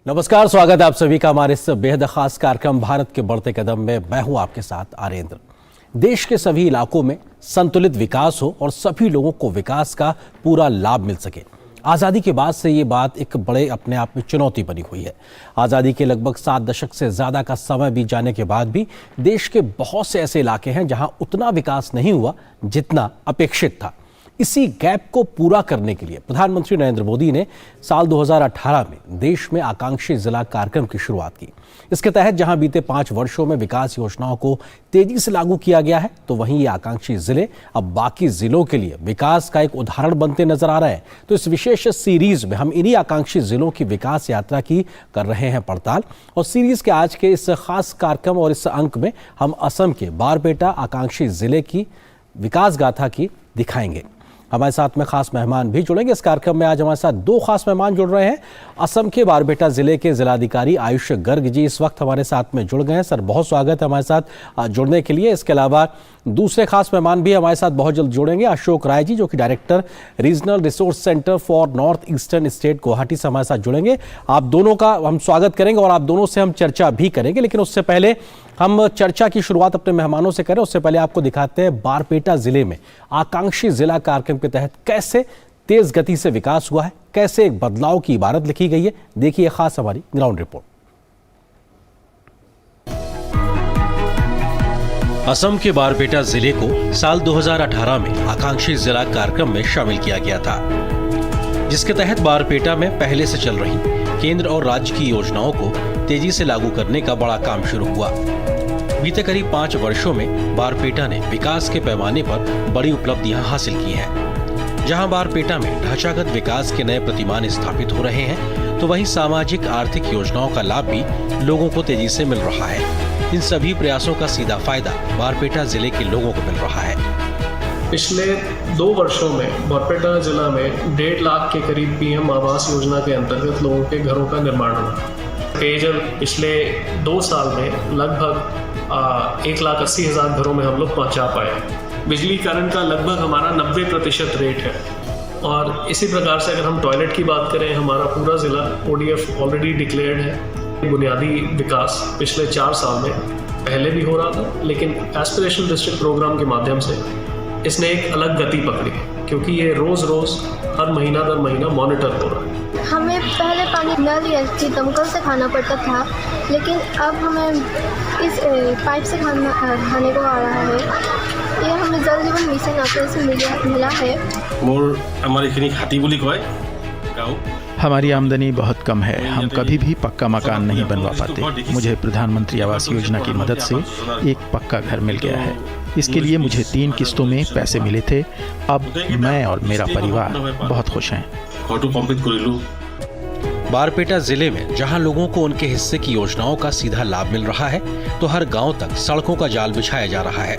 नमस्कार, स्वागत है आप सभी का हमारे इस बेहद खास कार्यक्रम भारत के बढ़ते कदम में। मैं हूं आपके साथ आर्येंद्र। देश के सभी इलाकों में संतुलित विकास हो और सभी लोगों को विकास का पूरा लाभ मिल सके। आज़ादी के बाद से ये बात एक बड़े अपने आप में चुनौती बनी हुई है। आज़ादी के लगभग 7 दशक से ज़्यादा का समय बीत जाने के बाद भी देश के बहुत से ऐसे इलाके हैं जहां उतना विकास नहीं हुआ जितना अपेक्षित था। इसी गैप को पूरा करने के लिए प्रधानमंत्री नरेंद्र मोदी ने साल 2018 में देश में आकांक्षी जिला कार्यक्रम की शुरुआत की। इसके तहत जहां बीते 5 वर्षों में विकास योजनाओं को तेजी से लागू किया गया है, तो वहीं ये आकांक्षी जिले अब बाकी जिलों के लिए विकास का एक उदाहरण बनते नजर आ रहे हैं। तो इस विशेष सीरीज में हम इन्हीं आकांक्षी जिलों की विकास यात्रा की कर रहे हैं पड़ताल। और सीरीज के आज के इस खास कार्यक्रम और इस अंक में हम असम के बारपेटा आकांक्षी जिले की विकास गाथा की दिखाएंगे। हमारे साथ में खास मेहमान भी जुड़ेंगे। इस कार्यक्रम में आज हमारे साथ 2 खास मेहमान जुड़ रहे हैं। असम के बारपेटा जिले के जिलाधिकारी आयुष गर्ग जी इस वक्त हमारे साथ में जुड़ गए हैं। सर, बहुत स्वागत है हमारे साथ जुड़ने के लिए। इसके अलावा दूसरे खास मेहमान भी हमारे साथ बहुत जल्द जुड़ेंगे। अशोक राय जी, जो कि director regional resource centre for north eastern state Guwahati से हमारे साथ जुड़ेंगे। आप दोनों का हम स्वागत करेंगे और आप दोनों से हम चर्चा भी करेंगे। लेकिन उससे पहले हम चर्चा की शुरुआत अपने मेहमानों से करें, उससे पहले आपको दिखाते हैं बारपेटा जिले में आकांक्षी जिला कार्यक्रम के तहत कैसे तेज गति से विकास हुआ है, कैसे एक बदलाव की इबारत लिखी गई है। देखिए खास हमारी ग्राउंड रिपोर्ट। असम के बारपेटा जिले को साल 2018 में आकांक्षी जिला कार्यक्रम में शामिल किया गया था, जिसके तहत बारपेटा में पहले से चल रही केंद्र और राज्य की योजनाओं को तेजी से लागू करने का बड़ा काम शुरू हुआ। बीते करीब 5 वर्षों में बारपेटा ने विकास के पैमाने पर बड़ी उपलब्धियां हासिल की हैं। जहां बारपेटा में ढांचागत विकास के नए प्रतिमान स्थापित हो रहे हैं, तो वहीं सामाजिक आर्थिक योजनाओं का लाभ भी लोगों को तेजी से मिल रहा है। इन सभी प्रयासों का सीधा फायदा बारपेटा जिले के लोगों को मिल रहा है। पिछले 2 वर्षों में बारपेटा जिला में 1.5 लाख के करीब पीएम आवास योजना के अंतर्गत लोगों के घरों का निर्माण हुआ। पेयजल पिछले 2 साल में लगभग 1,80,000 घरों में हम लोग पहुंचा पाए। बिजली करंट का लगभग हमारा 90% रेट है। और इसी प्रकार से अगर हम टॉयलेट की बात करें, हमारा पूरा ज़िला ODF ऑलरेडी डिक्लेयर्ड है। बुनियादी विकास पिछले 4 साल में पहले भी हो रहा था, लेकिन एस्पिरेशनल डिस्ट्रिक्ट प्रोग्राम के माध्यम से इसने एक अलग गति पकड़ी, क्योंकि ये रोज़ हर महीना दर महीना मॉनिटर हो रहा है। हमें पहले पानी नल या दमकल से खाना पड़ता था, लेकिन अब हमें इस पाइप से खाने को आ रहा है। ये हमें जल जीवन मिशन आपको से मिला है। हमारी आमदनी बहुत कम है, हम कभी भी पक्का मकान नहीं बनवा पाते। मुझे प्रधानमंत्री आवास योजना की मदद से एक पक्का घर मिल गया है। इसके लिए मुझे 3 किस्तों में पैसे मिले थे। अब मैं और मेरा परिवार बहुत खुश हैं। बारपेटा जिले में जहां लोगों को उनके हिस्से की योजनाओं का सीधा लाभ मिल रहा है, तो हर गांव तक सड़कों का जाल बिछाया जा रहा है।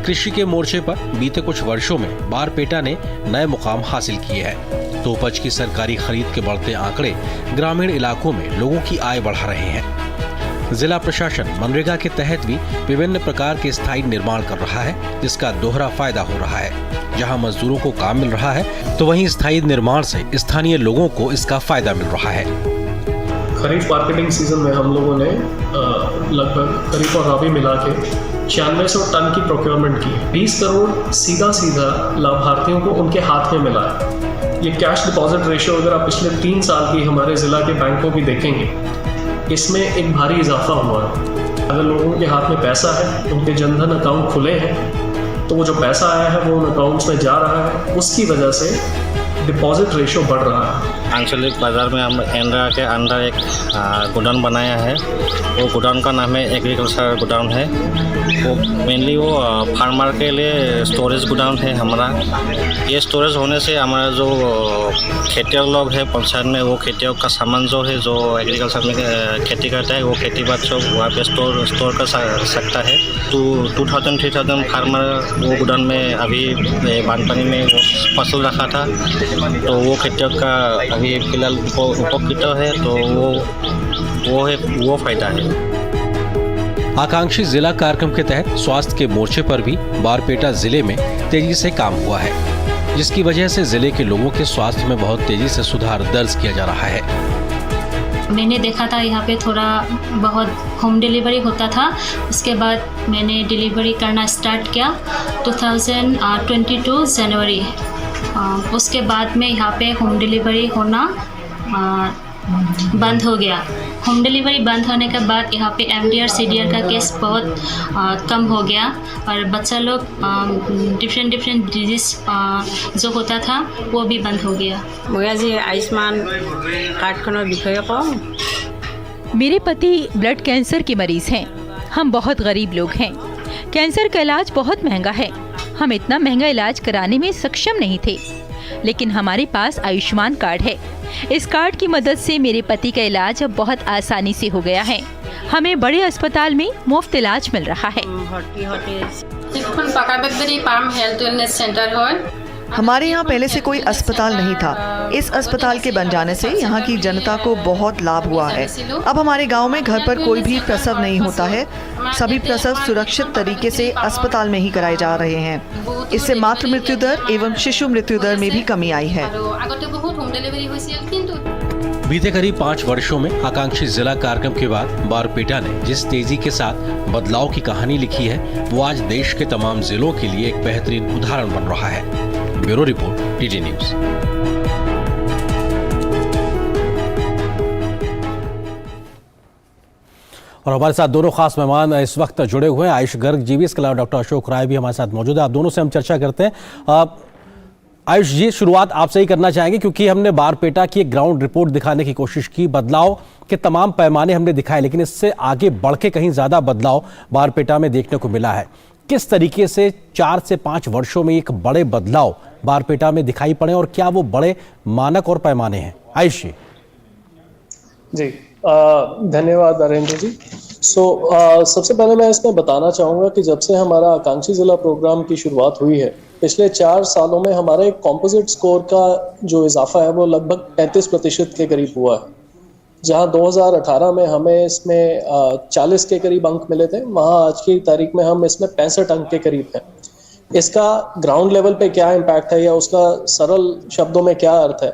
कृषि के मोर्चे पर बीते कुछ वर्षों में बारपेटा ने नए मुकाम हासिल किए हैं। तो उपज की सरकारी खरीद के बढ़ते आंकड़े ग्रामीण इलाकों में लोगों की आय बढ़ा रहे हैं। जिला प्रशासन मनरेगा के तहत भी विभिन्न प्रकार के स्थायी निर्माण कर रहा है, जिसका दोहरा फायदा हो रहा है। जहां मजदूरों को काम मिल रहा है, तो वहीं स्थायी निर्माण से स्थानीय लोगों को इसका फायदा मिल रहा है। खरीफ मार्केटिंग सीजन में हम लोगों ने लगभग खरीफ और रबी मिला के 9600 टन की प्रोक्योरमेंट की। 20 करोड़ सीधा लाभार्थियों को उनके हाथ में मिला है। ये कैश डिपॉजिट रेशियो अगर आप पिछले 3 साल की हमारे ज़िला के बैंकों की देखेंगे, इसमें एक भारी इजाफा हुआ है। अगर लोगों के हाथ में पैसा है, उनके जनधन अकाउंट खुले हैं, तो वो जो पैसा आया है वो उन अकाउंट्स में जा रहा है। उसकी वजह से डिपॉजिट रेशियो बढ़ रहा है। आंचलिक बाजार में हम एनरा के अंदर एक गोडाउन बनाया है। वो गोडाउन का नाम है एग्रीकल्चर गोडाउन है। वो मेनली वो फार्मर के लिए स्टोरेज गोडाउन है हमारा। ये स्टोरेज होने से हमारा जो खेतियक लोग हैं पंचायत में, वो खेतियों का सामान जो है, जो एग्रीकल्चर में खेती करता है, वो खेती बात सब वहाँ पे स्टोर कर सकता है। तो 2000-3000 फार्मर वो गोडाउन में अभी बानपानी में फसल रखा था, तो वो खेतियक का अभी फिलहाल उपकृत है। तो वो फायदा है। आकांक्षी जिला कार्यक्रम के तहत स्वास्थ्य के मोर्चे पर भी बारपेटा जिले में तेजी से काम हुआ है, जिसकी वजह से जिले के लोगों के स्वास्थ्य में बहुत तेजी से सुधार दर्ज किया जा रहा है। मैंने देखा था यहाँ पे थोड़ा बहुत होम डिलीवरी होता था। उसके बाद मैंने डिलीवरी करना स्टार्ट किया 2022 जनवरी। उसके बाद में यहाँ पे होम डिलीवरी होना बंद हो गया। होम डिलीवरी बंद होने के बाद यहाँ पे MDR CDR का केस बहुत कम हो गया और बच्चा लोग डिफरेंट डिजीज जो होता था वो भी बंद हो गया। मैं आज आयुष्मान कार्ड विषय कहूँ। मेरे पति ब्लड कैंसर के मरीज हैं। हम बहुत गरीब लोग हैं। कैंसर का इलाज बहुत महंगा है। हम इतना महंगा इलाज कराने में सक्षम नहीं थे, लेकिन हमारे पास आयुष्मान कार्ड है। इस कार्ड की मदद से मेरे पति का इलाज अब बहुत आसानी से हो गया है। हमें बड़े अस्पताल में मुफ्त इलाज मिल रहा है। हमारे यहाँ पहले से कोई अस्पताल नहीं था। इस अस्पताल के बन जाने से यहाँ की जनता को बहुत लाभ हुआ है। अब हमारे गांव में घर पर कोई भी प्रसव नहीं होता है। सभी प्रसव सुरक्षित तरीके से अस्पताल में ही कराए जा रहे हैं। इससे मातृ मृत्यु दर एवं शिशु मृत्यु दर में भी कमी आई है। बीते करीब 5 वर्षों में आकांक्षी जिला कार्यक्रम के बाद बारपेटा ने जिस तेजी के साथ बदलाव की कहानी लिखी है, वो आज देश के तमाम जिलों के लिए एक बेहतरीन उदाहरण बन रहा है। Bureau report, DD news. और हमारे साथ दोनों खास मेहमान इस वक्त जुड़े हुए हैं। आयुष गर्ग जी भी, इसके अलावा डॉक्टर अशोक राय भी हमारे साथ मौजूद है। आप दोनों से हम चर्चा करते हैं। आयुष जी, शुरुआत आपसे ही करना चाहेंगे क्योंकि हमने बारपेटा की एक ग्राउंड रिपोर्ट दिखाने की कोशिश की। बदलाव के तमाम पैमाने हमने दिखाए, लेकिन इससे आगे बढ़ के कहीं ज्यादा बदलाव बारपेटा में देखने को मिला है। किस तरीके से 4 से 5 वर्षों में एक बड़े बदलाव बारपेटा में दिखाई पड़े और क्या वो बड़े मानक और पैमाने हैं? आयुष जी, धन्यवाद नरेंद्र जी। सबसे पहले मैं इसमें बताना चाहूँगा कि जब से हमारा आकांक्षी जिला प्रोग्राम की शुरुआत हुई है, पिछले 4 सालों में हमारे कॉम्पोजिट स्कोर का जो इजाफा है वो लगभग 35% के करीब हुआ है। जहां 2018 में हमें इसमें 40 के करीब अंक मिले थे, वहां आज की तारीख में हम इसमें 65 अंक के करीब हैं। इसका ग्राउंड लेवल पे क्या इम्पैक्ट है या उसका सरल शब्दों में क्या अर्थ है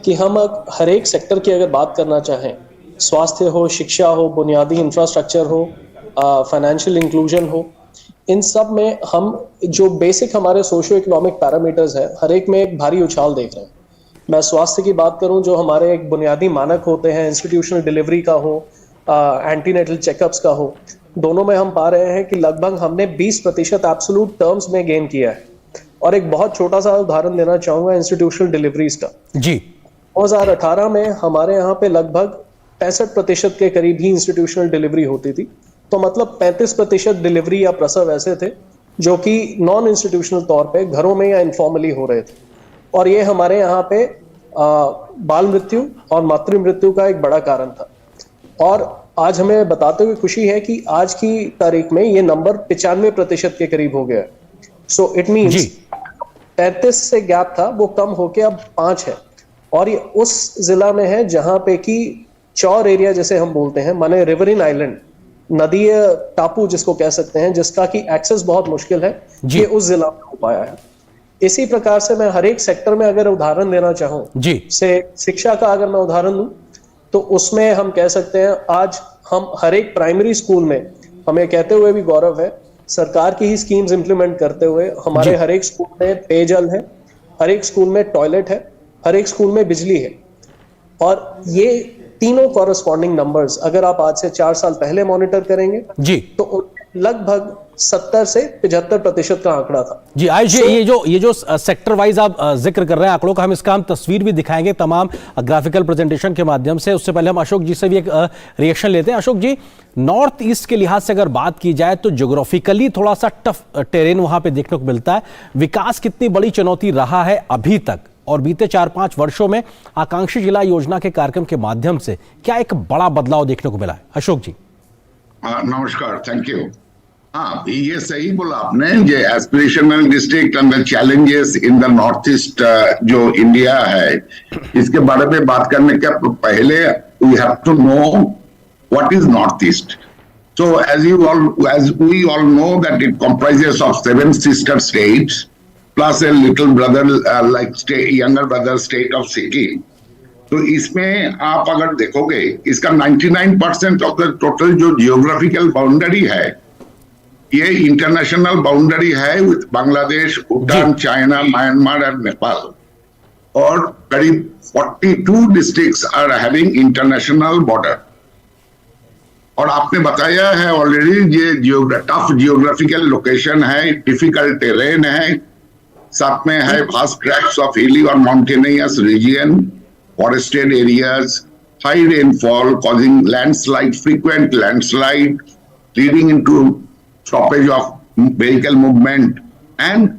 कि हम हर एक सेक्टर की अगर बात करना चाहें, स्वास्थ्य हो, शिक्षा हो, बुनियादी इंफ्रास्ट्रक्चर हो, फाइनेंशियल इंक्लूजन हो, इन सब में हम जो बेसिक हमारे सोशियो इकोनॉमिक पैरामीटर्स है, हर एक में एक भारी उछाल देख रहे हैं। मैं स्वास्थ्य की बात करूं, जो हमारे एक बुनियादी मानक होते हैं, इंस्टीट्यूशनल डिलीवरी का हो, एंटीनेटल चेकअप्स का हो, दोनों में हम पा रहे हैं कि लगभग हमने 20% एब्सोल्यूट टर्म्स में गेन किया है। और एक बहुत छोटा सा उदाहरण देना चाहूंगा इंस्टीट्यूशनल डिलीवरीज का। जी, 2018 में हमारे यहाँ पे लगभग 65% के करीब ही इंस्टीट्यूशनल डिलीवरी होती थी। तो मतलब 35% डिलीवरी या प्रसव ऐसे थे जो कि नॉन इंस्टीट्यूशनल तौर पे घरों में या इनफॉर्मली हो रहे थे। और ये हमारे यहाँ पे बाल मृत्यु और मातृ मृत्यु का एक बड़ा कारण था। और आज हमें बताते हुए खुशी है कि आज की तारीख में ये नंबर 95% के करीब हो गया है। सो इट मीन्स 35 से गैप था, वो कम होके अब 5 है। और ये उस जिला में है जहां पे कि चौर एरिया जैसे हम बोलते हैं, माने रिवरिन आइलैंड, नदीय टापू जिसको कह सकते हैं, जिसका कि एक्सेस बहुत मुश्किल है, ये उस जिला में हो पाया है। इसी प्रकार से मैं हर एक सेक्टर में अगर उदाहरण देना चाहूं, जी, से शिक्षा का अगर मैं उदाहरण दूं तो उसमें हम कह सकते हैं आज हम हर एक प्राइमरी स्कूल में, हमें कहते हुए भी गौरव है, सरकार की ही स्कीम्स इंप्लीमेंट करते हुए हमारे हर एक स्कूल में पेयजल है, हर एक स्कूल में टॉयलेट है, हर एक स्कूल में बिजली है। और ये तीनों कॉरेस्पॉन्डिंग नंबर्स अगर आप आज से 4 साल पहले मॉनिटर करेंगे जी, तो लगभग 70 से 75% का आंकड़ा था। जी आयुष जी, ये जो सेक्टर वाइज आप जिक्र कर रहे हैं आंकड़ों का, हम इसका तस्वीर भी दिखाएंगे तमाम ग्राफिकल प्रेजेंटेशन के माध्यम से। उससे पहले हम अशोक जी से भी एक रिएक्शन लेते हैं। अशोक जी, नॉर्थ ईस्ट के लिहाज से अगर बात की जाए तो ज्योग्राफिकली थोड़ा सा टफ टेरेन वहां पे देखने को मिलता है। विकास कितनी बड़ी चुनौती रहा है अभी तक, और बीते 4-5 वर्षों में आकांक्षी जिला योजना के कार्यक्रम के माध्यम से क्या एक बड़ा बदलाव देखने को मिला है? अशोक जी। नमस्कार, थैंक यू। हाँ, ये सही बोला आपने, ये aspirational district and the challenges in the north East जो इंडिया है, इसके बारे में बात करने के पहले we have to know what is North East. So as we all know that it comprises of 7 sister states plus a little brother younger brother state of Sikkim. तो इसमें आप अगर देखोगे इसका 99% ऑफ द टोटल जो geographical boundary है ये international boundary है with Bangladesh, Bhutan, China, Myanmar and Nepal, और करीब 42 districts are having international border. और आपने बताया है ऑलरेडी ये टफ जियोग्राफिकल लोकेशन है, डिफिकल्ट टेरेन है, साथ में है वास्ट ट्रैक्ट्स ऑफ हिली और mountainous region, forested areas, high rainfall causing landslide, frequent landslide, leading into stoppage of vehicle movement and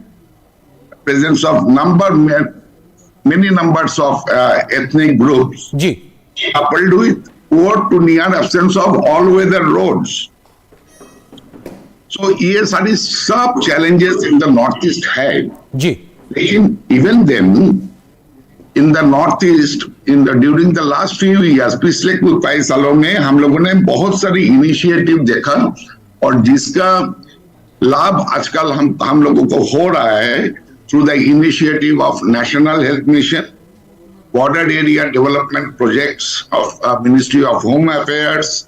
presence of many numbers of ethnic groups. जी, coupled with poor to near absence of all-weather roads. So ये सारी सब challenges in the northeast है जी, लेकिन even then in the northeast during the last few years, पिछले कुछ 5 सालों में हम लोगों ने बहुत सारी इनिशिएटिव देखा और जिसका लाभ आजकल हम लोगों को हो रहा है through the initiative of national health mission, border area development projects of ministry of home affairs,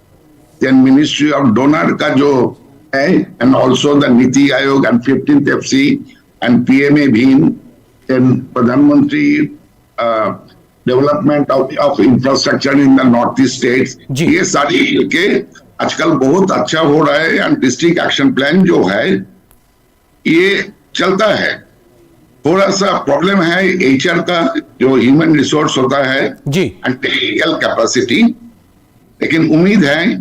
then ministry of DoNER का जो है, and also the Niti Aayog and 15th FC and PMA भीम, देन प्रधानमंत्री development of infrastructure in the north east states, ये सारी मिलके आजकल बहुत अच्छा हो रहा है। एंड डिस्ट्रिक्ट एक्शन प्लान जो है ये चलता है। थोड़ा सा प्रॉब्लम है HR का, जो ह्यूमन रिसोर्स होता है जी, एंड टेक्निकल कैपेसिटी, लेकिन उम्मीद है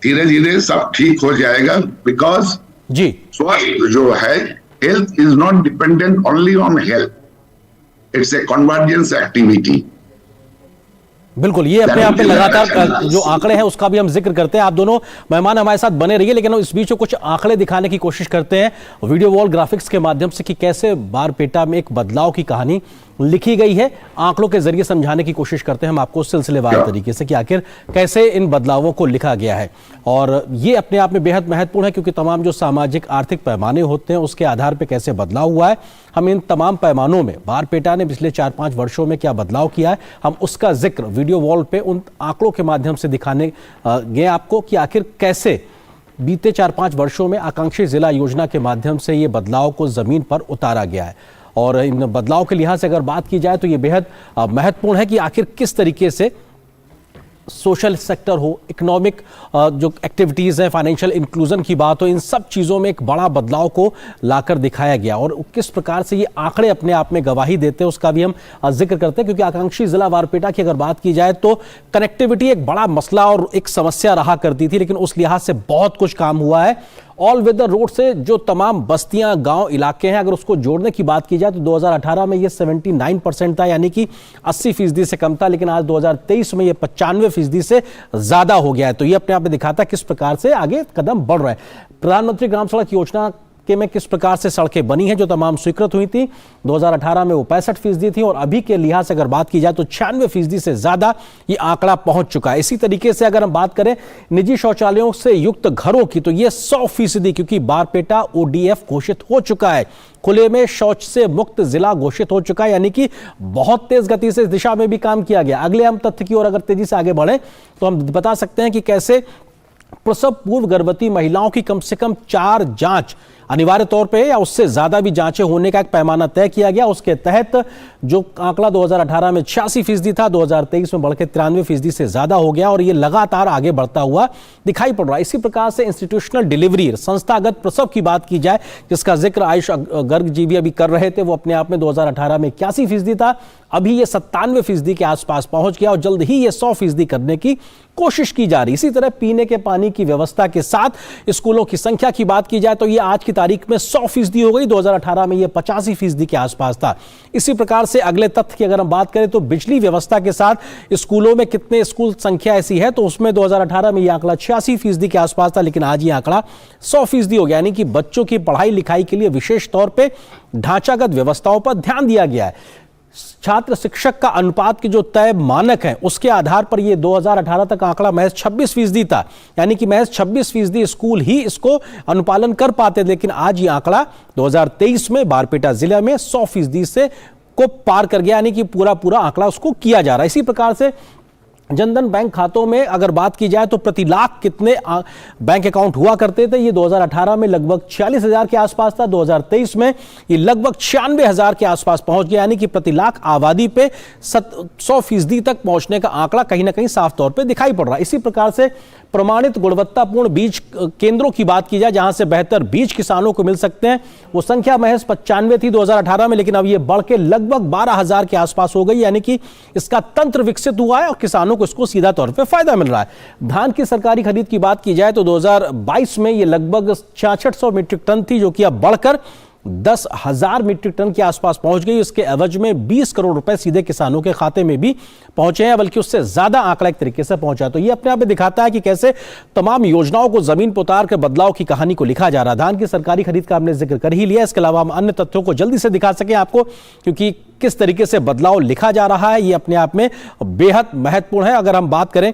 धीरे धीरे सब ठीक हो जाएगा। बिकॉज जी, स्वास्थ्य जो है, health is not dependent only on health, it's a convergence activity. बिल्कुल, ये अपने आप में लगातार जो आंकड़े हैं उसका भी हम जिक्र करते हैं। आप दोनों मेहमान हमारे साथ बने रहिए, लेकिन इस बीच कुछ आंकड़े दिखाने की कोशिश करते हैं वीडियो वॉल ग्राफिक्स के माध्यम से कि कैसे बारपेटा में एक बदलाव की कहानी लिखी गई है। आंकड़ों के जरिए समझाने की कोशिश करते हैं हम आपको सिलसिलेवार तरीके से कि आखिर कैसे इन बदलावों को लिखा गया है। और ये अपने आप में बेहद महत्वपूर्ण है क्योंकि तमाम जो सामाजिक आर्थिक पैमाने होते हैं उसके आधार पर कैसे बदलाव हुआ है, हम इन तमाम पैमानों में बारपेटा ने पिछले 4-5 वर्षों में क्या बदलाव किया है, हम उसका जिक्र वीडियो वॉल पे उन आंकड़ों के माध्यम से दिखाने गए आपको कि आखिर कैसे बीते 4-5 वर्षों में आकांक्षी जिला योजना के माध्यम से ये बदलाव को जमीन पर उतारा गया है। और इन बदलाव के लिहाज से अगर बात की जाए तो ये बेहद महत्वपूर्ण है कि आखिर किस तरीके से सोशल सेक्टर हो, इकोनॉमिक जो एक्टिविटीज़ हैं, फाइनेंशियल इंक्लूजन की बात हो, इन सब चीज़ों में एक बड़ा बदलाव को लाकर दिखाया गया। और किस प्रकार से ये आंकड़े अपने आप में गवाही देते हैं उसका भी हम जिक्र करते हैं क्योंकि आकांक्षी जिला बारपेटा की अगर बात की जाए तो कनेक्टिविटी एक बड़ा मसला और एक समस्या रहा करती थी, लेकिन उस लिहाज से बहुत कुछ काम हुआ है। ऑल वेदर रोड से जो तमाम बस्तियां, गांव, इलाके हैं, अगर उसको जोड़ने की बात की जाए तो 2018 में ये 79% था, यानी कि 80% से कम था, लेकिन आज 2023 में ये 95% से ज्यादा हो गया है। तो ये अपने आप में दिखाता है किस प्रकार से आगे कदम बढ़ रहा है। प्रधानमंत्री ग्राम सड़क योजना के में किस प्रकार से सड़कें बनी हैं जो तमाम स्वीकृत हुई थी, 2018 में वो 65% थी और अभी के लिहाज से अगर बात की जाए तो 96% से ज्यादा ये आंकड़ा पहुंच चुका है। इसी तरीके से अगर हम बात करें निजी शौचालयों से युक्त घरों की तो ये 100% क्योंकि बारपेटा ODF घोषित हो चुका है, खुले में शौच से मुक्त जिला घोषित हो चुका है, यानी कि बहुत तेज गति से इस दिशा में भी काम किया गया। अगले हम तथ्य की ओर अगर तेजी से आगे बढ़े तो हम बता सकते हैं कि कैसे प्रसव पूर्व गर्भवती महिलाओं की कम से कम 4 जांच अनिवार्य तौर पे या उससे ज्यादा भी जांचें होने का एक पैमाना तय किया गया। उसके तहत जो आंकड़ा 2018 में 86% था, 2023 में बढ़कर 93% से ज्यादा हो गया और ये लगातार आगे बढ़ता हुआ दिखाई पड़ रहा है। इसी प्रकार से इंस्टीट्यूशनल डिलीवरी, संस्थागत प्रसव की बात की जाए जिसका जिक्र आयुष गर्ग जी भी अभी कर रहे थे, वो अपने आप में 2018 में 81% था, अभी ये 97% के आसपास पहुंच गया और जल्द ही ये 100% करने की कोशिश की जा रही। इसी तरह पीने के पानी की व्यवस्था के साथ स्कूलों की संख्या की बात की जाए तो ये आज की तारीख में 100% हो गई, 2018 में ये 85% के आसपास था। इसी प्रकार से अगले तथ्य की अगर हम बात करें तो बिजली व्यवस्था के साथ स्कूलों में कितने स्कूल संख्या ऐसी है तो उसमें 2018 में ये आंकड़ा 86% के आसपास था, लेकिन आज ये आंकड़ा 100% हो गया, यानी कि बच्चों की पढ़ाई लिखाई के लिए विशेष तौर पर ढांचागत व्यवस्थाओं पर ध्यान दिया गया है। छात्र शिक्षक का अनुपात के जो तय मानक हैं उसके आधार पर ये 2018 तक आंकड़ा महज 26% था, यानी कि महज 26% स्कूल ही इसको अनुपालन कर पाते, लेकिन आज ये आंकड़ा 2023 में बारपेटा जिले में 100% से को पार कर गया, यानी कि पूरा आंकड़ा उसको किया जा रहा है। इसी प्रकार से जनधन बैंक खातों में अगर बात की जाए तो प्रति लाख कितने बैंक अकाउंट हुआ करते थे, ये 2018 में लगभग 46,000 के आसपास था। 2023 में ये लगभग 96,000 के आसपास पहुंच गया, यानी कि प्रति लाख आबादी पे 100% तक पहुंचने का आंकड़ा कहीं ना कहीं साफ तौर पे दिखाई पड़ रहा है। इसी प्रकार से प्रमाणित गुणवत्तापूर्ण बीज केंद्रों की बात की जाए जहां से बेहतर बीज किसानों को मिल सकते हैं, वो संख्या महज 95 थी 2018 में, लेकिन अब ये बढ़ के लगभग 12,000 के आसपास हो गई, यानी कि इसका तंत्र विकसित हुआ है और किसानों को इसको सीधा तौर पे फायदा मिल रहा है। धान की सरकारी खरीद की बात की जाए तो 2022 में ये लगभग 6600 मीट्रिक टन थी, जो कि अब बढ़कर 10,000 मीट्रिक टन के आसपास पहुंच गई। इसके एवज में 20 करोड़ रुपए सीधे किसानों के खाते में भी पहुंचे हैं, बल्कि उससे ज्यादा आंकड़ा एक तरीके से पहुंचा। तो ये अपने आप में दिखाता है कि कैसे तमाम योजनाओं को जमीन पर उतार कर बदलाव की कहानी को लिखा जा रहा है। धान की सरकारी खरीद का हमने जिक्र कर ही लिया, इसके अलावा हम अन्य तथ्यों को जल्दी से दिखा सकें आपको, क्योंकि किस तरीके से बदलाव लिखा जा रहा है ये अपने आप में बेहद महत्वपूर्ण है। अगर हम बात करें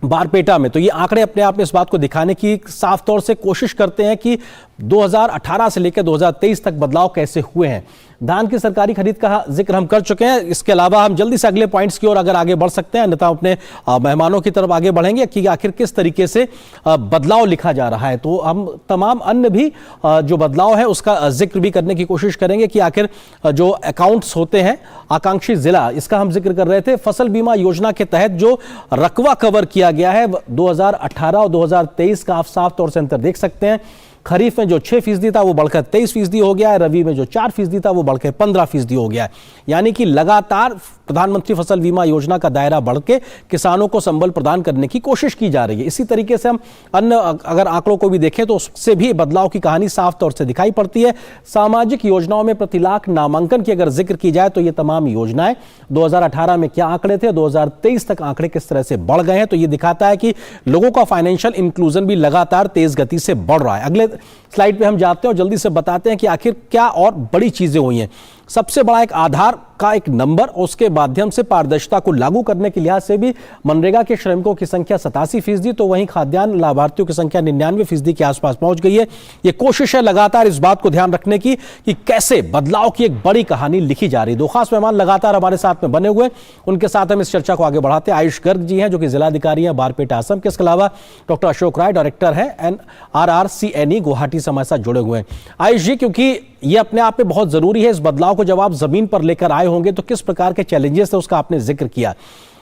बारपेटा में, तो ये आंकड़े अपने आप में इस बात को दिखाने की साफ तौर से कोशिश करते हैं कि 2018 से लेकर 2023 तक बदलाव कैसे हुए हैं। धान की सरकारी खरीद का जिक्र हम कर चुके हैं, इसके अलावा हम जल्दी से अगले पॉइंट्स की ओर अगर आगे बढ़ सकते हैं, अन्यथा अपने मेहमानों की तरफ आगे बढ़ेंगे कि आखिर किस तरीके से बदलाव लिखा जा रहा है। तो हम तमाम अन्य भी जो बदलाव है उसका जिक्र भी करने की कोशिश करेंगे कि आखिर जो अकाउंट्स होते हैं आकांक्षी जिला, इसका हम जिक्र कर रहे थे। फसल बीमा योजना के तहत जो रकबा कवर किया गया है 2018 और 2023 का आप साफ तौर से अंतर देख सकते हैं। खरीफ में जो 6% था वो बढ़कर 23% हो गया है, रबी में जो 4% था वो बढ़कर 15% हो गया है, यानी कि लगातार प्रधानमंत्री फसल बीमा योजना का दायरा बढ़ के किसानों को संबल प्रदान करने की कोशिश की जा रही है। इसी तरीके से हम अन्य अगर आंकड़ों को भी देखें तो उससे भी बदलाव की कहानी साफ तौर से दिखाई पड़ती है। सामाजिक योजनाओं में प्रति लाख नामांकन की अगर जिक्र की जाए तो ये तमाम योजनाएं 2018 में क्या आंकड़े थे, 2023 तक आंकड़े किस तरह से बढ़ गए हैं, तो ये दिखाता है कि लोगों का फाइनेंशियल इंक्लूजन भी लगातार तेज गति से बढ़ रहा है। अगले स्लाइड पे हम जाते हैं और जल्दी से बताते हैं कि आखिर क्या और बड़ी चीजें हुई हैं। सबसे बड़ा एक आधार का एक नंबर और उसके माध्यम से पारदर्शिता को लागू करने के लिहाज से भी मनरेगा के श्रमिकों की संख्या 87%, तो वहीं खाद्यान्न लाभार्थियों की संख्या 99% के आसपास पहुंच गई है। ये कोशिश है लगातार इस बात को ध्यान रखने की कि कैसे बदलाव की एक बड़ी कहानी लिखी जा रही है। दो खास मेहमान लगातार हमारे साथ में बने हुए, उनके साथ हम इस चर्चा को आगे बढ़ाते हैं। आयुष गर्ग जी हैं जो कि जिलाधिकारी हैं बारपेटा असम के, इसके अलावा डॉक्टर अशोक राय डायरेक्टर हैं NRRCNE गुवाहाटी से हमारे साथ जुड़े हुए हैं। आयुष जी, क्योंकि ये अपने आप में बहुत जरूरी है, इस बदलाव को जब आप जमीन पर लेकर आए होंगे तो किस प्रकार के चैलेंजेस थे उसका आपने जिक्र किया,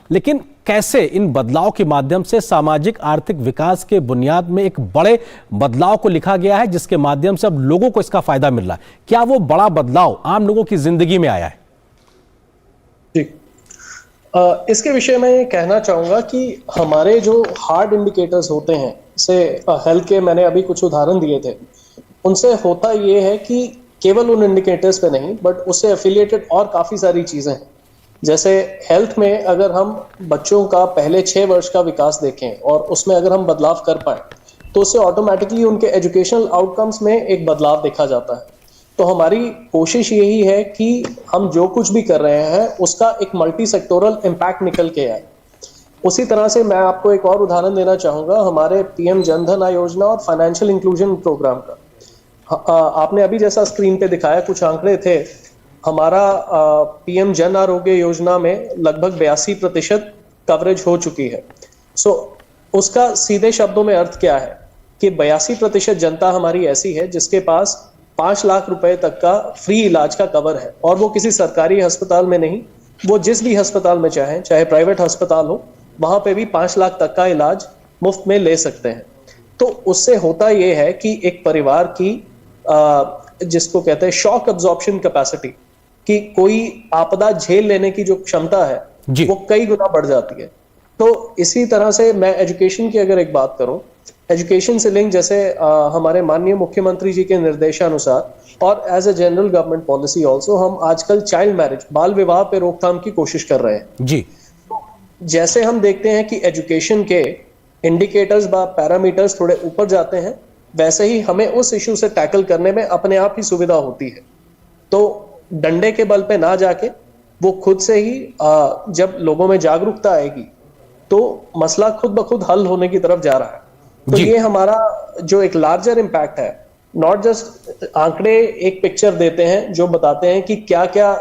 लेकिन कैसे इन बदलाव के माध्यम से सामाजिक आर्थिक विकास के बुनियाद में एक बड़े बदलाव को लिखा गया है जिसके माध्यम से अब लोगों को इसका फायदा मिल रहा है। क्या वो बड़ा बदलाव आम लोगों की जिंदगी में आया है? जी, इसके विषय में कहना चाहूंगा कि हमारे जो हार्ड इंडिकेटर्स होते हैं, जैसे हेल्थ के मैंने अभी कुछ उदाहरण दिए थे, उनसे होता ये है कि केवल उन इंडिकेटर्स पे नहीं बट उससे एफिलिएटेड और काफ़ी सारी चीज़ें हैं। जैसे हेल्थ में अगर हम बच्चों का पहले 6 वर्ष का विकास देखें और उसमें अगर हम बदलाव कर पाए तो उससे ऑटोमेटिकली उनके एजुकेशनल आउटकम्स में एक बदलाव देखा जाता है। तो हमारी कोशिश यही है कि हम जो कुछ भी कर रहे हैं उसका एक मल्टी सेक्टोरल इम्पैक्ट निकल के आए। उसी तरह से मैं आपको एक और उदाहरण देना चाहूँगा हमारे PM जनधन योजना और फाइनेंशियल इंक्लूजन प्रोग्राम का। आपने अभी जैसा स्क्रीन पे दिखाया कुछ आंकड़े थे, हमारा PM जन आरोग्य योजना में लगभग 82% कवरेज हो चुकी है। सो उसका सीधे शब्दों में अर्थ क्या है कि 82% जनता हमारी ऐसी है जिसके पास 5 लाख रुपए तक का फ्री इलाज का कवर है, और वो किसी सरकारी अस्पताल में नहीं, वो जिस भी अस्पताल में चाहे प्राइवेट अस्पताल हो, वहां पे भी 5 लाख तक का इलाज मुफ्त में ले सकते हैं। तो उससे होता ये है कि एक परिवार की जिसको कहते हैं शॉक अब्जॉर्प्शन कैपेसिटी, कि कोई आपदा झेल लेने की जो क्षमता है वो कई गुना बढ़ जाती है। तो इसी तरह से मैं एजुकेशन की अगर एक बात करूं, एजुकेशन से लिंक जैसे हमारे माननीय मुख्यमंत्री जी के निर्देशानुसार और as a general government policy also हम आजकल चाइल्ड मैरिज, बाल विवाह पे रोकथाम की कोशिश कर रहे हैं जी। जैसे हम देखते हैं कि एजुकेशन के इंडिकेटर्स व पैरामीटर्स थोड़े ऊपर जाते हैं, वैसे ही हमें उस इशू से टैकल करने में अपने आप ही सुविधा होती है। तो डंडे के बल पे ना जाके वो खुद से ही जब लोगों में जागरूकता आएगी तो मसला खुद ब खुद हल होने की तरफ जा रहा है। तो ये हमारा जो एक लार्जर इम्पैक्ट है, नॉट जस्ट आंकड़े एक पिक्चर देते हैं जो बताते हैं कि क्या क्या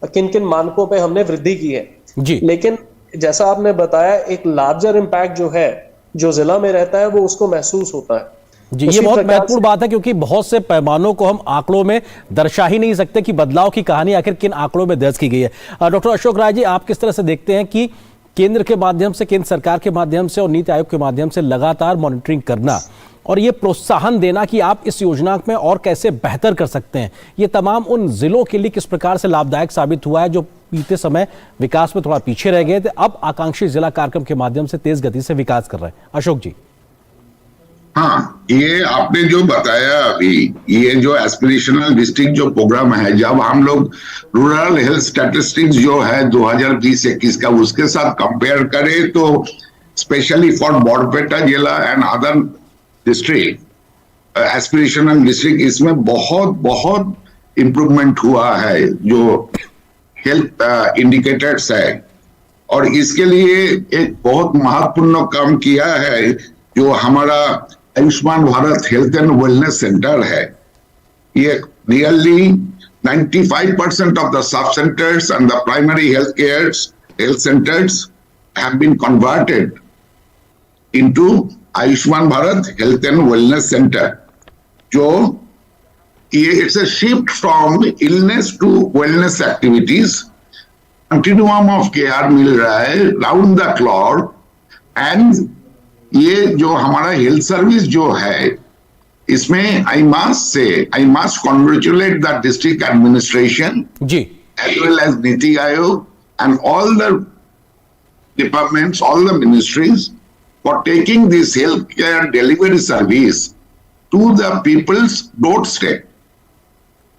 किन किन मानकों पे हमने वृद्धि की है जी। लेकिन जैसा आपने बताया, एक लार्जर इम्पैक्ट जो है, जो जिला में रहता है, वो उसको महसूस होता है जी। ये बहुत महत्वपूर्ण बात है, क्योंकि बहुत से पैमानों को हम आंकड़ों में दर्शा ही नहीं सकते कि बदलाव की कहानी आखिर किन आंकड़ों में दर्ज की गई है। डॉक्टर अशोक राय जी, आप किस तरह से देखते हैं कि केंद्र के माध्यम से, केंद्र सरकार के माध्यम से और नीति आयोग के माध्यम से लगातार मॉनिटरिंग करना और ये प्रोत्साहन देना कि आप इस योजना में और कैसे बेहतर कर सकते हैं, ये तमाम उन जिलों के लिए किस प्रकार से लाभदायक साबित हुआ है जो बीते समय विकास में थोड़ा पीछे रह गए थे, अब आकांक्षी जिला कार्यक्रम के माध्यम से तेज गति से विकास कर रहे हैं? अशोक जी। हाँ, ये आपने जो बताया अभी, ये जो एस्पिरेशनल डिस्ट्रिक्ट जो प्रोग्राम है, जब हम लोग रूरल हेल्थ स्टैटिस्टिक्स जो है 2020-21 का उसके साथ कंपेयर करें तो स्पेशली फॉर बॉरपेटा जिला and other district, aspirational district, इसमें बहुत इम्प्रूवमेंट हुआ है जो हेल्थ इंडिकेटर्स है। और इसके लिए एक बहुत महत्वपूर्ण काम किया है जो हमारा Ayushman Bharat health and wellness centre है। ये nearly 95% of the sub centers and the primary health centers have been converted into Ayushman Bharat Health and Wellness Center. जो ये it's a shift from illness to wellness activities. Continuum of care मिल रहा है round the clock, and ये जो हमारा health service जो है, इसमें I must congratulate the district administration ji, as well as Niti Aayog and all the departments, all the ministries for taking this healthcare delivery service to the people's doorstep.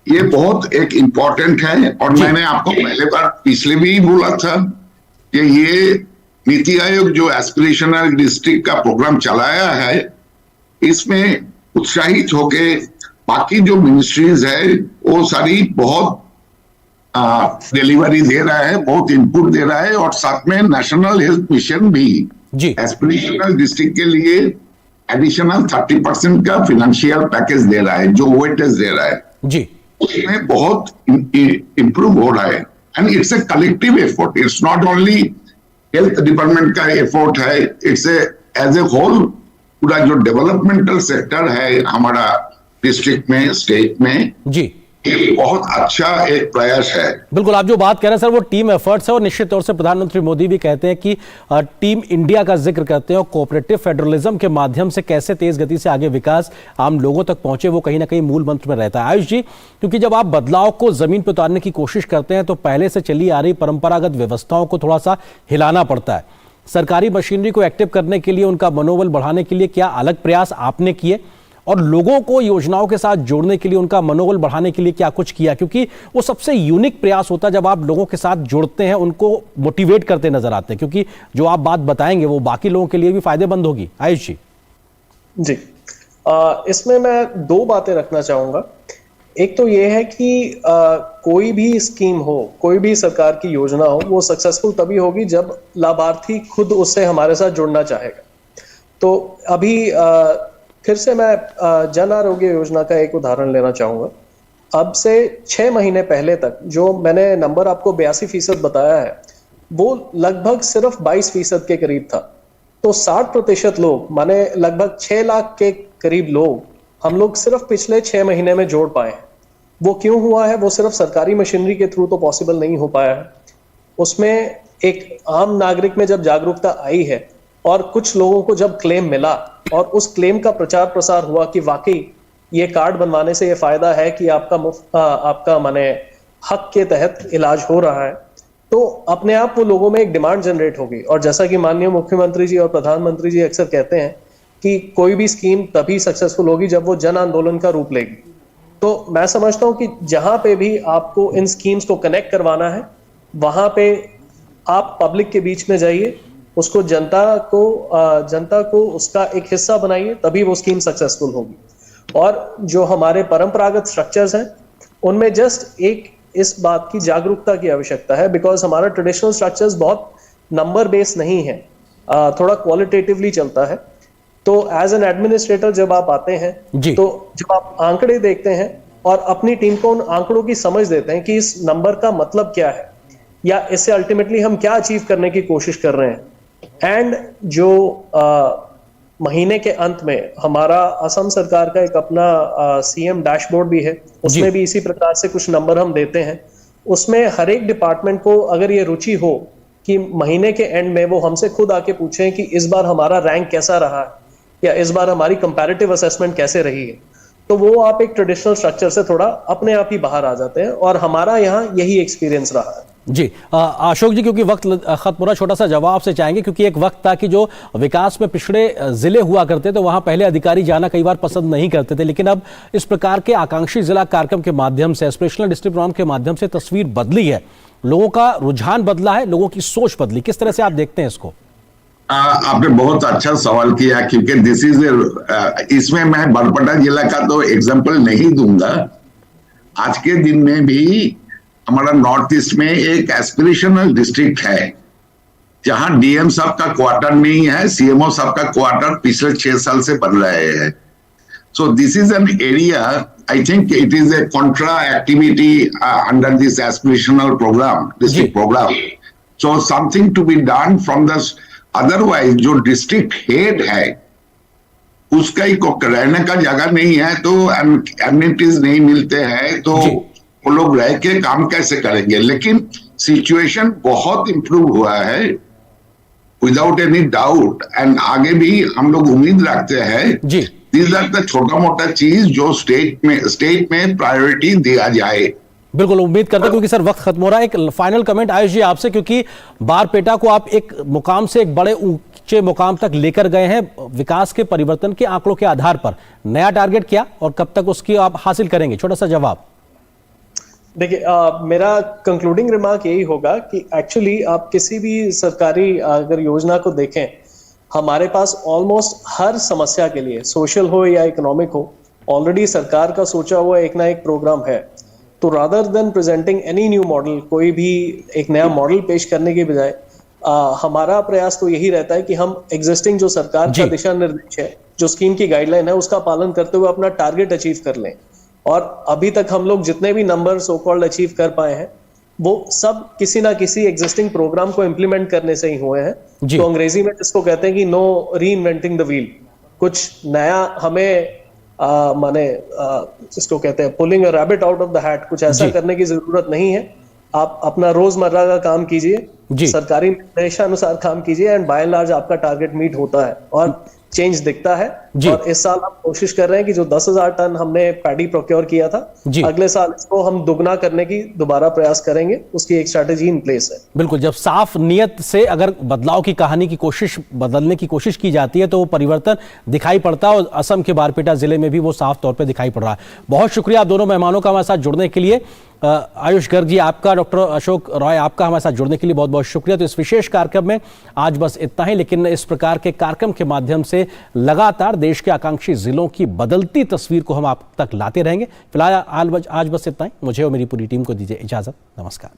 ये बहुत एक important है। और मैंने आपको पहले बार पिछले भी बोला था कि ये नीति आयोग जो एस्पिरेशनल डिस्ट्रिक्ट का प्रोग्राम चलाया है, इसमें उत्साहित होके बाकी जो मिनिस्ट्रीज है वो सारी बहुत डिलीवरी दे रहा है, बहुत इनपुट दे रहा है। और साथ में नेशनल हेल्थ मिशन भी एस्पिरेशनल डिस्ट्रिक्ट के लिए एडिशनल 30% का फाइनेंशियल पैकेज दे रहा है, जो वेटेज दे रहा है जी, उसमें बहुत इम्प्रूव हो रहा है। And it's a collective effort, it's not only health department का एफर्ट है, इट्स एज ए होल पूरा जो डेवलपमेंटल सेक्टर है हमारा डिस्ट्रिक्ट में, स्टेट में जी, ये बहुत अच्छा एक प्रयास है। बिल्कुल, आप जो बात कह रहे हैं सर वो टीम एफर्ट्स है, और निश्चित तौर से प्रधानमंत्री मोदी भी कहते हैं कि टीम इंडिया का जिक्र करते हैं और कोऑपरेटिव फेडरलिज्म के माध्यम से कैसे तेज गति से आगे विकास आम लोगों तक पहुंचे, वो कहीं ना कहीं मूल मंत्र में रहता है। आयुष जी, क्योंकि जब आप बदलाव को जमीन पर उतारने की कोशिश करते हैं तो पहले से चली आ रही परंपरागत व्यवस्थाओं को थोड़ा सा हिलाना पड़ता है। सरकारी मशीनरी को एक्टिव करने के लिए, उनका मनोबल बढ़ाने के लिए क्या अलग प्रयास आपने किए, और लोगों को योजनाओं के साथ जोड़ने के लिए, उनका मनोबल बढ़ाने के लिए क्या कुछ किया? क्योंकि वो सबसे यूनिक प्रयास होता है जब आप लोगों के साथ जुड़ते हैं, उनको मोटिवेट करते नजर आते हैं, क्योंकि जो आप बात बताएंगे वो बाकी लोगों के लिए भी फायदेमंद होगी। आयुष जी। इसमें मैं दो बातें रखना चाहूंगा। एक तो ये है कि कोई भी स्कीम हो, कोई भी सरकार की योजना हो, वो सक्सेसफुल तभी होगी जब लाभार्थी खुद उससे हमारे साथ जुड़ना चाहेगा। तो अभी फिर से मैं जन आरोग्य योजना का एक उदाहरण लेना चाहूंगा। अब से 6 महीने पहले तक जो मैंने नंबर आपको 82% बताया है, वो लगभग सिर्फ 22% के करीब था। तो 60% लोग, माने लगभग 6 लाख के करीब लोग हम लोग सिर्फ पिछले 6 महीने में जोड़ पाए हैं। वो क्यों हुआ है? वो सिर्फ सरकारी मशीनरी के थ्रू तो पॉसिबल नहीं हो पाया है। उसमें एक आम नागरिक में जब जागरूकता आई है और कुछ लोगों को जब क्लेम मिला और उस क्लेम का प्रचार प्रसार हुआ कि वाकई ये कार्ड बनवाने से ये फायदा है कि आपका माने हक के तहत इलाज हो रहा है, तो अपने आप वो लोगों में एक डिमांड जनरेट होगी। और जैसा कि माननीय मुख्यमंत्री जी और प्रधानमंत्री जी अक्सर कहते हैं कि कोई भी स्कीम तभी सक्सेसफुल होगी जब वो जन आंदोलन का रूप लेगी। तो मैं समझता हूं कि जहां पे भी आपको इन स्कीम्स को कनेक्ट करवाना है, वहां पे आप पब्लिक के बीच में जाइए, उसको जनता को उसका एक हिस्सा बनाइए, तभी वो स्कीम सक्सेसफुल होगी। और जो हमारे परंपरागत स्ट्रक्चर्स हैं उनमें जस्ट एक इस बात की जागरूकता की आवश्यकता है, बिकॉज हमारा ट्रेडिशनल स्ट्रक्चर्स बहुत नंबर बेस्ड नहीं है, थोड़ा क्वालिटेटिवली चलता है। तो एज एन एडमिनिस्ट्रेटर जब आप आते हैं तो जब आप आंकड़े देखते हैं और अपनी टीम को उन आंकड़ों की समझ देते हैं कि इस नंबर का मतलब क्या है या इससे अल्टीमेटली हम क्या अचीव करने की कोशिश कर रहे हैं। एंड जो महीने के अंत में हमारा असम सरकार का एक अपना सीएम डैशबोर्ड भी है, उसमें भी इसी प्रकार से कुछ नंबर हम देते हैं। उसमें हर एक डिपार्टमेंट को अगर ये रुचि हो कि महीने के एंड में वो हमसे खुद आके पूछें कि इस बार हमारा रैंक कैसा रहा है या इस बार हमारी कंपैरेटिव असेसमेंट कैसे रही है, तो वो आप एक ट्रेडिशनल स्ट्रक्चर से थोड़ा अपने आप ही बाहर आ जाते हैं और हमारा यहाँ यही एक्सपीरियंस रहा है। जी अशोक जी, क्योंकि वक्त खत्म हो रहा, छोटा सा जवाब से चाहेंगे, क्योंकि एक वक्त था कि जो विकास में पिछड़े जिले हुआ करते तो वहां पहले अधिकारी जाना कई बार पसंद नहीं करते थे, लेकिन अब इस प्रकार के आकांक्षी जिला कार्यक्रम के माध्यम से, एस्पिरेशनल डिस्ट्रिक्ट प्रोग्राम के माध्यम से तस्वीर बदली है, लोगों का रुझान बदला है, लोगों की सोच बदली। किस तरह से आप देखते हैं इसको? आपने बहुत अच्छा सवाल किया, क्योंकि दिस इज इसमें मैं बरपेटा जिला का तो एग्जांपल नहीं दूंगा। आज के दिन में भी हमारा नॉर्थ ईस्ट में एक एस्पिरेशनल डिस्ट्रिक्ट है जहां डीएम साहब का क्वार्टर नहीं है, सीएमओ साहब का क्वार्टर पिछले 6 साल से बन रहे हैं। So this is an area, I think it is a contra activity under this aspirational programme, district programme. So something to be done from the, otherwise जो डिस्ट्रिक्ट हेड है उसका ही रहने का जगह नहीं है, तो एमिनिटीज नहीं मिलते हैं, तो वो लोग रह के काम कैसे करेंगे। लेकिन सिचुएशन बहुत इंप्रूव हुआ है विदाउट एनी डाउट, एंड आगे भी हम लोग उम्मीद रखते हैं दीज आर द छोटा मोटा चीज जो स्टेट में प्रायोरिटी दिया जाए। बिल्कुल उम्मीद करते हैं, क्योंकि सर वक्त खत्म हो रहा है। एक फाइनल कमेंट आयुष जी आपसे, क्योंकि बारपेटा को आप एक मुकाम से एक बड़े ऊंचे मुकाम तक लेकर गए हैं विकास के परिवर्तन के आंकड़ों के आधार पर, नया टारगेट क्या और कब तक उसकी आप हासिल करेंगे? छोटा सा जवाब। देखिए, मेरा कंक्लूडिंग रिमार्क यही होगा कि एक्चुअली आप किसी भी सरकारी अगर योजना को देखें, हमारे पास ऑलमोस्ट हर समस्या के लिए, सोशल हो या इकोनॉमिक हो, ऑलरेडी सरकार का सोचा हुआ एक ना एक प्रोग्राम है। तो rather than presenting any new model, कोई भी एक नया मॉडल पेश करने के बजाय हमारा प्रयास तो यही रहता है कि हम एग्जिस्टिंग जो सरकार का दिशा निर्देश है, जो स्कीम की गाइडलाइन है, उसका पालन करते हुए अपना टारगेट अचीव कर लें। और अभी तक हम लोग जितने भी नंबर सो कॉल्ड अचीव कर पाए हैं, वो सब किसी ना किसी एग्जिस्टिंग प्रोग्राम को इम्प्लीमेंट करने से ही हुए हैं। तो अंग्रेजी में जिसको कहते हैं कि नो री इन्वेंटिंग द व्हील, कुछ नया हमें जिसको कहते हैं pulling a rabbit out of the hat, कुछ ऐसा करने की जरूरत नहीं है। आप अपना रोजमर्रा का काम कीजिए, सरकारी निर्देशानुसार काम कीजिए, एंड बाय एंड लार्ज आपका टारगेट मीट होता है और चेंज दिखता है। और इस साल हम कोशिश कर रहे हैं कि जो 10,000 टन हमने पैडी प्रोक्योर किया था, अगले साल इसको हम दुगना करने की दोबारा प्रयास करेंगे, उसकी एक स्ट्रेटेजी इन प्लेस है। बिल्कुल, जब साफ नियत से अगर बदलाव की कहानी की कोशिश, बदलने की कोशिश की जाती है, तो वो परिवर्तन दिखाई पड़ता है और असम के बारपेटा जिले में भी वो साफ तौर पर दिखाई पड़ रहा है। बहुत शुक्रिया आप दोनों मेहमानों का हमारे साथ जुड़ने के लिए। आयुष गर्ग जी आपका, डॉक्टर अशोक रॉय आपका हमारे साथ जुड़ने के लिए बहुत बहुत शुक्रिया। तो इस विशेष कार्यक्रम में आज बस इतना ही, लेकिन इस प्रकार के कार्यक्रम के माध्यम से लगातार देश के आकांक्षी जिलों की बदलती तस्वीर को हम आप तक लाते रहेंगे। फिलहाल आज बस इतना ही। मुझे और मेरी पूरी टीम को दीजिए इजाजत। नमस्कार।